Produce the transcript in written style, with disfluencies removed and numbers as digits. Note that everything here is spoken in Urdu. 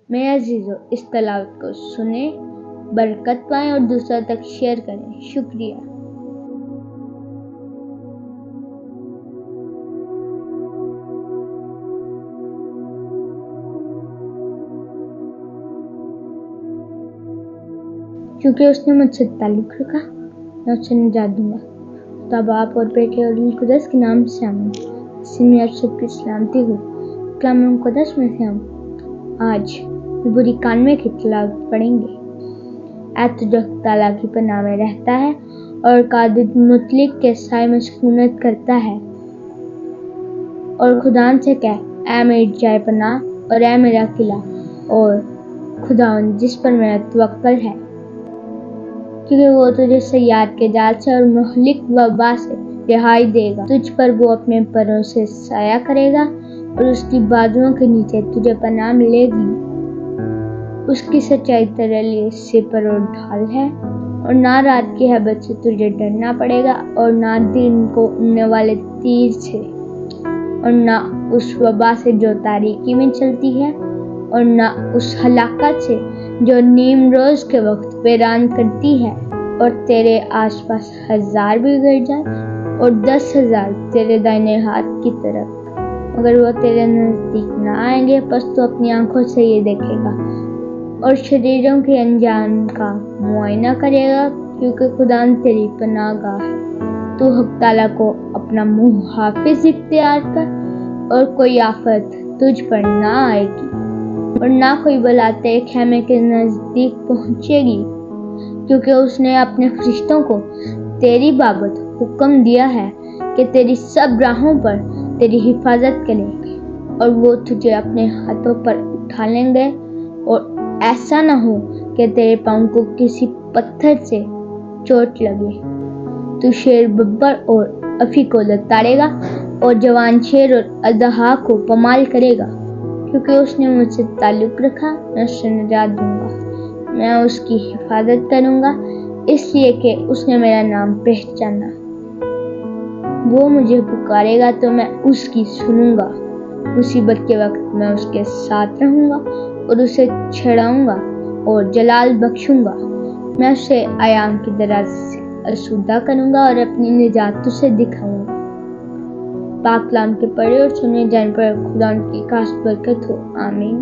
میرے عزیزو، اس تلاوت کو سنیں، برکت پائیں اور دوسروں تک شیئر کریں۔ شکریہ۔ کیونکہ اس نے مجھ سے تعلق رکھا، میں اسے نجات دوں گا۔ خدا باپ اور بیٹے اور روح القدس کے نام سے آمین۔ سمی ارشد کی سلامتی ہو، کلام مقدس میں سے ہم آج بری کانوے کی تلاوت پڑھیں گے۔ اے تو جو تعالیٰ کی پناہ میں رہتا ہے اور قادر مطلق کے سائے میں سکونت کرتا ہے، اور خداوند سے کہہ، اے میری جائے پناہ اور اے میرا قلعہ اور خداوند جس پر میرا توکل ہے، کیونکہ وہ تجھے سیاد کے جال سے اور مہلک وبا سے رہائی دے گا۔ تجھ پر وہ اپنے پروں سے سایہ کرے گا اور اس کی بازوؤں کے نیچے تجھے پناہ ملے گی۔ اس کی سچائی تیرے لیے سپر اور ڈھال ہے، اور نہ رات کی ہیبت سے تجھے ڈرنا پڑے گا، اور نہ دن کو اڑنے والے تیر سے، اور نہ اس وبا سے جو تاریکی میں چلتی ہے، اور نہ اس ہلاکت سے جو نیم روز کے وقت ویران کرتی ہے۔ اور تیرے آس پاس 1000 بھی گر جائیں اور 10,000 تیرے دائیں ہاتھ کی طرف، مگر وہ تیرے نزدیک نہ آئیں گے۔ پس تو اپنی آنکھوں سے یہ دیکھے گا اور شریروں کے انجام کا معائنہ کرے گا، کیونکہ خداوند تیری پناہ گاہ ہے۔ تو حق تعالیٰ کو اپنا محافظ اختیار کر، اور کوئی آفت تجھ پر نہ آئے گی، اور نہ کوئی بلا تیرے خیمے کے نزدیک پہنچے گی، کیونکہ اس نے اپنے فرشتوں کو تیری بابت حکم دیا ہے کہ تیری سب راہوں پر تیری حفاظت کریں گے، اور وہ تجھے اپنے ہاتھوں پر اٹھا لیں گے، اور ایسا نہ ہو کہ تیرے پاؤں کو کسی پتھر سے چوٹ لگے۔ تو شیر ببر اور افی کو لتاڑے گا، اور جوان شیر اور اژدہا کو پامال کرے گا۔ کیونکہ اس نے مجھ سے تعلق رکھا، میں اسے نجات دوں گا، میں اس کی حفاظت کروں گا، اس لیے کہ اس نے میرا نام پہچانا۔ وہ مجھے پکارے گا تو میں اس کی سنوں گا، مصیبت کے وقت میں اس کے ساتھ رہوں گا اور اسے چھڑاؤں گا اور جلال بخشوں گا۔ میں اسے ایام کی دراز سے آسودہ کروں گا اور اپنی نجات اسے دکھاؤں گا۔ پاک کلام کے پڑھے اور سنے جان پر خدا ان کی خاص برکت ہو۔ آمین۔